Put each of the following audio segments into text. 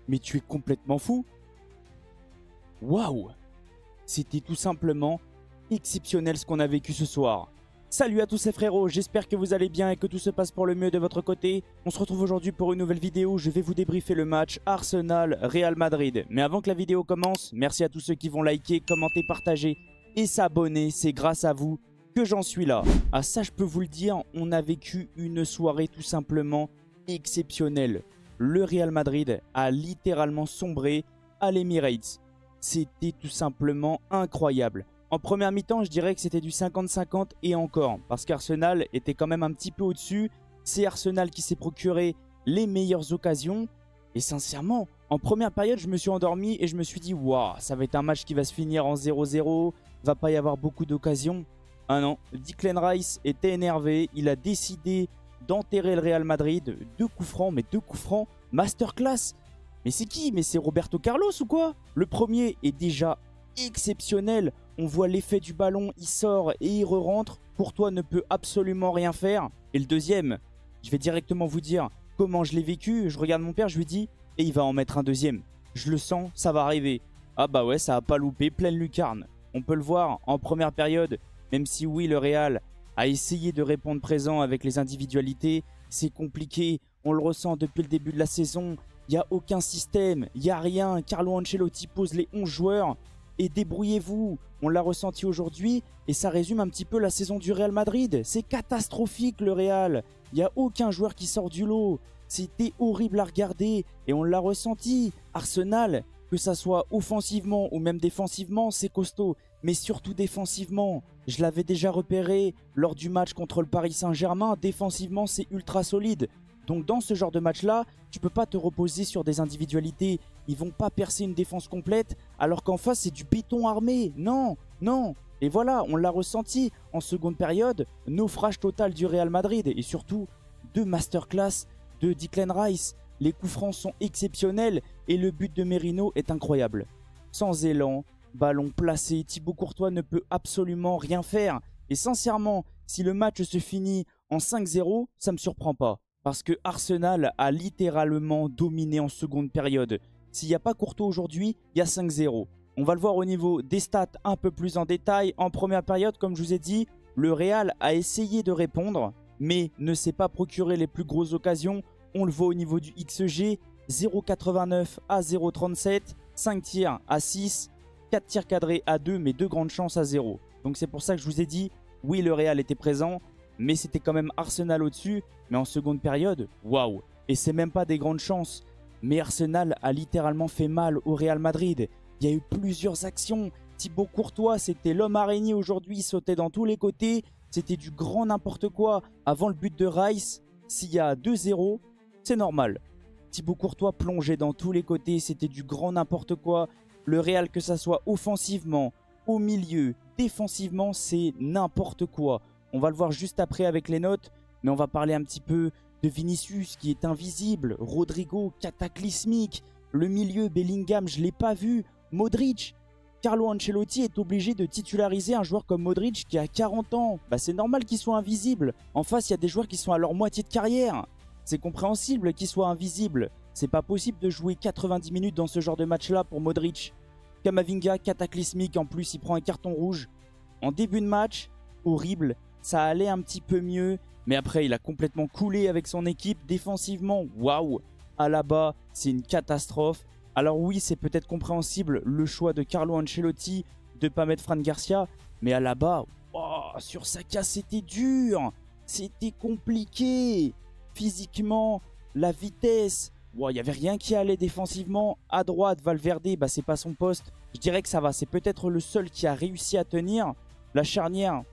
Mais tu es complètement fou. Waouh! C'était tout simplement exceptionnel ce qu'on a vécu ce soir. Salut à tous ces frérots, j'espère que vous allez bien et que tout se passe pour le mieux de votre côté. On se retrouve aujourd'hui pour une nouvelle vidéo, je vais vous débriefer le match Arsenal-Real Madrid. Mais avant que la vidéo commence, merci à tous ceux qui vont liker, commenter, partager et s'abonner. C'est grâce à vous que j'en suis là. Ah ça je peux vous le dire, on a vécu une soirée tout simplement exceptionnelle. Le Real Madrid a littéralement sombré à l'Emirates. C'était tout simplement incroyable. En première mi-temps, je dirais que c'était du 50-50 et encore. Parce qu'Arsenal était quand même un petit peu au-dessus. C'est Arsenal qui s'est procuré les meilleures occasions. Et sincèrement, en première période, je me suis endormi et je me suis dit « Waouh, ça va être un match qui va se finir en 0-0. Va pas y avoir beaucoup d'occasions. » Ah non, Declan Rice était énervé. Il a décidé d'enterrer le Real Madrid. 2 coups francs, mais 2 coups francs. Masterclass. Mais c'est qui? Mais c'est Roberto Carlos ou quoi? Le premier est déjà exceptionnel. On voit l'effet du ballon, il sort et il re-rentre. Courtois ne peut absolument rien faire. Et le deuxième, je vais directement vous dire comment je l'ai vécu. Je regarde mon père, je lui dis, et il va en mettre un deuxième. Je le sens, ça va arriver. Ah bah ouais, ça a pas loupé, pleine lucarne. On peut le voir en première période, même si oui, le Real a essayé de répondre présent avec les individualités. C'est compliqué, on le ressent depuis le début de la saison. Il n'y a aucun système, il n'y a rien. Carlo Ancelotti pose les 11 joueurs et débrouillez-vous. On l'a ressenti aujourd'hui et ça résume un petit peu la saison du Real Madrid. C'est catastrophique le Real. Il n'y a aucun joueur qui sort du lot. C'était horrible à regarder et on l'a ressenti. Arsenal, que ça soit offensivement ou même défensivement, c'est costaud. Mais surtout défensivement. Je l'avais déjà repéré lors du match contre le Paris Saint-Germain. Défensivement, c'est ultra solide. Donc dans ce genre de match-là, tu peux pas te reposer sur des individualités. Ils vont pas percer une défense complète alors qu'en face c'est du béton armé. Non, non. Et voilà, on l'a ressenti en seconde période. Naufrage total du Real Madrid et surtout 2 masterclass de Declan Rice. Les coups francs sont exceptionnels et le but de Merino est incroyable. Sans élan, ballon placé, Thibaut Courtois ne peut absolument rien faire. Et sincèrement, si le match se finit en 5-0, ça me surprend pas. Parce que Arsenal a littéralement dominé en seconde période. S'il n'y a pas Courtois aujourd'hui, il y a 5-0. On va le voir au niveau des stats un peu plus en détail. En première période, comme je vous ai dit, le Real a essayé de répondre, mais ne s'est pas procuré les plus grosses occasions. On le voit au niveau du XG, 0,89 à 0,37, 5 tirs à 6, 4 tirs cadrés à 2, mais 2 grandes chances à 0. Donc c'est pour ça que je vous ai dit, oui, le Real était présent, mais c'était quand même Arsenal au-dessus. Mais en seconde période, waouh! Et c'est même pas des grandes chances. Mais Arsenal a littéralement fait mal au Real Madrid. Il y a eu plusieurs actions. Thibaut Courtois, c'était l'homme araignée aujourd'hui. Il sautait dans tous les côtés. C'était du grand n'importe quoi. Avant le but de Rice, s'il y a 2-0, c'est normal. Thibaut Courtois plongeait dans tous les côtés. C'était du grand n'importe quoi. Le Real, que ça soit offensivement, au milieu, défensivement, c'est n'importe quoi. On va le voir juste après avec les notes. Mais on va parler un petit peu de Vinicius qui est invisible. Rodrigo, cataclysmique. Le milieu, Bellingham, je ne l'ai pas vu. Modric. Carlo Ancelotti est obligé de titulariser un joueur comme Modric qui a 40 ans. Bah, c'est normal qu'il soit invisible. En face, il y a des joueurs qui sont à leur moitié de carrière. C'est compréhensible qu'il soit invisible. C'est pas possible de jouer 90 minutes dans ce genre de match-là pour Modric. Camavinga, cataclysmique. En plus, il prend un carton rouge. En début de match, horrible. Ça allait un petit peu mieux. Mais après, il a complètement coulé avec son équipe. Défensivement, waouh! Alaba, c'est une catastrophe. Alors oui, c'est peut-être compréhensible le choix de Carlo Ancelotti de ne pas mettre Fran Garcia. Mais Alaba, wow, sur Saka, c'était dur. C'était compliqué. Physiquement, la vitesse. Wow, il n'y avait rien qui allait défensivement. À droite, Valverde, bah, c'est pas son poste. Je dirais que ça va. C'est peut-être le seul qui a réussi à tenir. La charnière...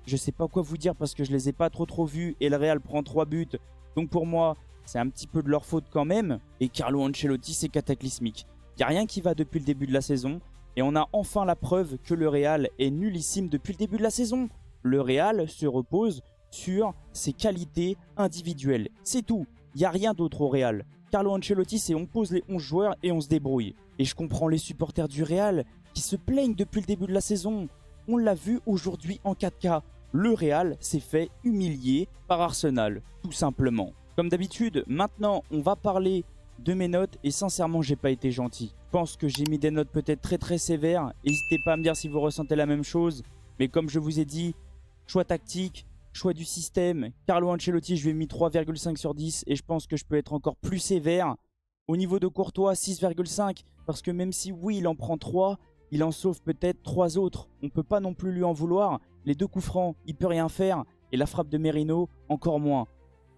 Je sais pas quoi vous dire parce que je les ai pas trop vus et le Real prend 3 buts. Donc pour moi, c'est un petit peu de leur faute quand même. Et Carlo Ancelotti, c'est cataclysmique. Il n'y a rien qui va depuis le début de la saison. Et on a enfin la preuve que le Real est nullissime depuis le début de la saison. Le Real se repose sur ses qualités individuelles. C'est tout. Il n'y a rien d'autre au Real. Carlo Ancelotti, c'est on pose les 11 joueurs et on se débrouille. Et je comprends les supporters du Real qui se plaignent depuis le début de la saison. On l'a vu aujourd'hui en 4K. Le Real s'est fait humilier par Arsenal, tout simplement. Comme d'habitude, maintenant, on va parler de mes notes et sincèrement, j'ai pas été gentil. Je pense que j'ai mis des notes peut-être très sévères. N'hésitez pas à me dire si vous ressentez la même chose. Mais comme je vous ai dit, choix tactique, choix du système. Carlo Ancelotti, je lui ai mis 3,5 sur 10 et je pense que je peux être encore plus sévère. Au niveau de Courtois, 6,5 parce que même si oui, il en prend 3, il en sauve peut-être 3 autres. On ne peut pas non plus lui en vouloir. Les 2 coups francs, il peut rien faire. Et la frappe de Merino, encore moins.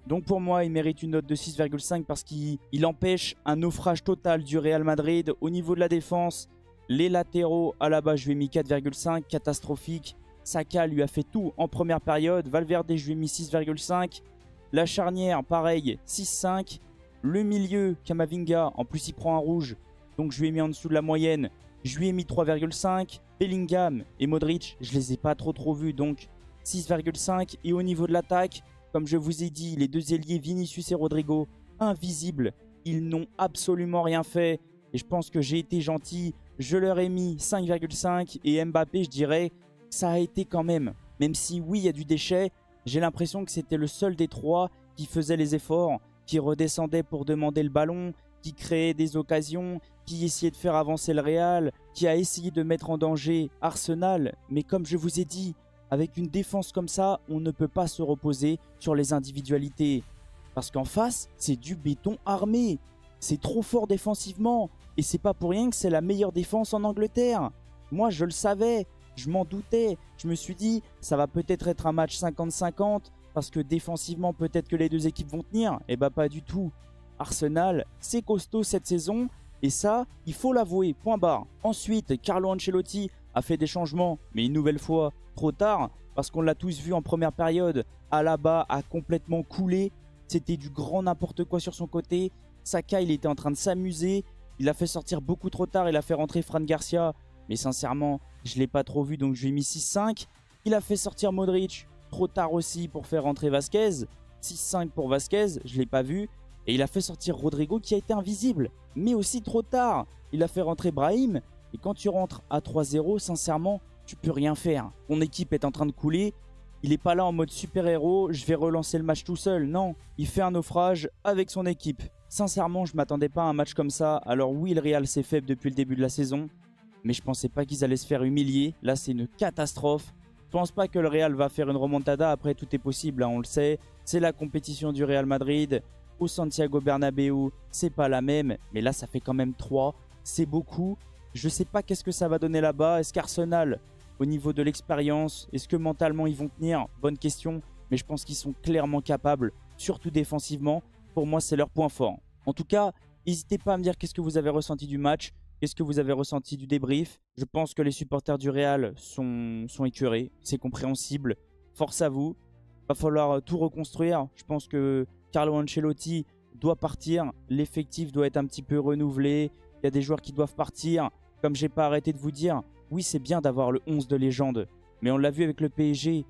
Donc pour moi, il mérite une note de 6,5 parce qu'il empêche un naufrage total du Real Madrid. Au niveau de la défense, les latéraux, à la base, je lui ai mis 4,5, catastrophique. Saka lui a fait tout en première période. Valverde, je lui ai mis 6,5. La charnière, pareil, 6,5. Le milieu, Camavinga, en plus il prend un rouge. Donc je lui ai mis en dessous de la moyenne. Je lui ai mis 3,5. Bellingham et Modric, je les ai pas trop vus. Donc 6,5. Et au niveau de l'attaque, comme je vous ai dit, les 2 ailiers Vinicius et Rodrigo, invisibles. Ils n'ont absolument rien fait. Et je pense que j'ai été gentil. Je leur ai mis 5,5. Et Mbappé, je dirais, ça a été quand même. Même si oui, il y a du déchet, j'ai l'impression que c'était le seul des 3 qui faisait les efforts, qui redescendait pour demander le ballon, qui créait des occasions, qui essayait de faire avancer le Real, qui a essayé de mettre en danger Arsenal. Mais comme je vous ai dit, avec une défense comme ça, on ne peut pas se reposer sur les individualités. Parce qu'en face, c'est du béton armé. C'est trop fort défensivement. Et c'est pas pour rien que c'est la meilleure défense en Angleterre. Moi, je le savais. Je m'en doutais. Je me suis dit, ça va peut-être être un match 50-50. Parce que défensivement, peut-être que les 2 équipes vont tenir. Eh bah, pas du tout. Arsenal, c'est costaud cette saison. Et ça, il faut l'avouer. Point barre. Ensuite, Carlo Ancelotti a fait des changements. Mais une nouvelle fois, trop tard. Parce qu'on l'a tous vu en première période. Alaba a complètement coulé. C'était du grand n'importe quoi sur son côté. Saka, il était en train de s'amuser. Il a fait sortir beaucoup trop tard. Il a fait rentrer Fran Garcia. Mais sincèrement, je ne l'ai pas trop vu. Donc je lui ai mis 6,5. Il a fait sortir Modric. Trop tard aussi pour faire rentrer Vasquez. 6,5 pour Vasquez. Je ne l'ai pas vu. Et il a fait sortir Rodrigo qui a été invisible. Mais aussi trop tard. Il a fait rentrer Brahim. Et quand tu rentres à 3-0, sincèrement, tu peux rien faire. Ton équipe est en train de couler. Il n'est pas là en mode super-héros. Je vais relancer le match tout seul. Non, il fait un naufrage avec son équipe. Sincèrement, je ne m'attendais pas à un match comme ça. Alors oui, le Real c'est faible depuis le début de la saison. Mais je ne pensais pas qu'ils allaient se faire humilier. Là, c'est une catastrophe. Je ne pense pas que le Real va faire une remontada. Après, tout est possible, hein, on le sait. C'est la compétition du Real Madrid. Au Santiago Bernabéu, c'est pas la même. Mais là, ça fait quand même 3. C'est beaucoup. Je ne sais pas qu'est-ce que ça va donner là-bas. Est-ce qu'Arsenal, au niveau de l'expérience, est-ce que mentalement ils vont tenir? Bonne question. Mais je pense qu'ils sont clairement capables, surtout défensivement. Pour moi, c'est leur point fort. En tout cas, n'hésitez pas à me dire qu'est-ce que vous avez ressenti du match. Qu'est-ce que vous avez ressenti du débrief? Je pense que les supporters du Real sont écœurés. C'est compréhensible. Force à vous. Va falloir tout reconstruire. Je pense que Carlo Ancelotti doit partir. L'effectif doit être un petit peu renouvelé. Il y a des joueurs qui doivent partir. Comme j'ai pas arrêté de vous dire, oui, c'est bien d'avoir le 11 de légende. Mais on l'a vu avec le PSG.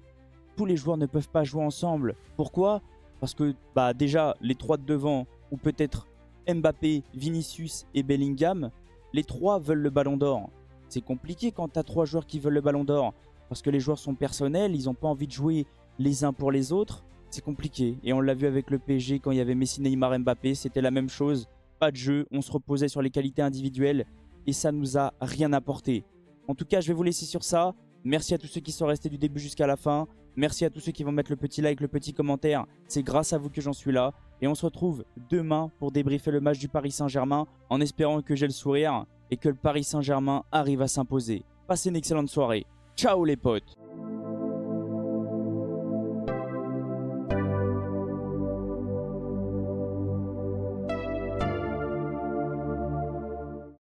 Tous les joueurs ne peuvent pas jouer ensemble. Pourquoi? Parce que déjà, les 3 de devant, ou peut-être Mbappé, Vinicius et Bellingham, les 3 veulent le ballon d'or. C'est compliqué quand tu as 3 joueurs qui veulent le ballon d'or. Parce que les joueurs sont personnels, ils n'ont pas envie de jouer les uns pour les autres. C'est compliqué. Et on l'a vu avec le PSG quand il y avait Messi, Neymar, Mbappé. C'était la même chose. Pas de jeu, on se reposait sur les qualités individuelles. Et ça nous a rien apporté. En tout cas, je vais vous laisser sur ça. Merci à tous ceux qui sont restés du début jusqu'à la fin. Merci à tous ceux qui vont mettre le petit like, le petit commentaire. C'est grâce à vous que j'en suis là. Et on se retrouve demain pour débriefer le match du Paris Saint-Germain en espérant que j'ai le sourire et que le Paris Saint-Germain arrive à s'imposer. Passez une excellente soirée. Ciao les potes!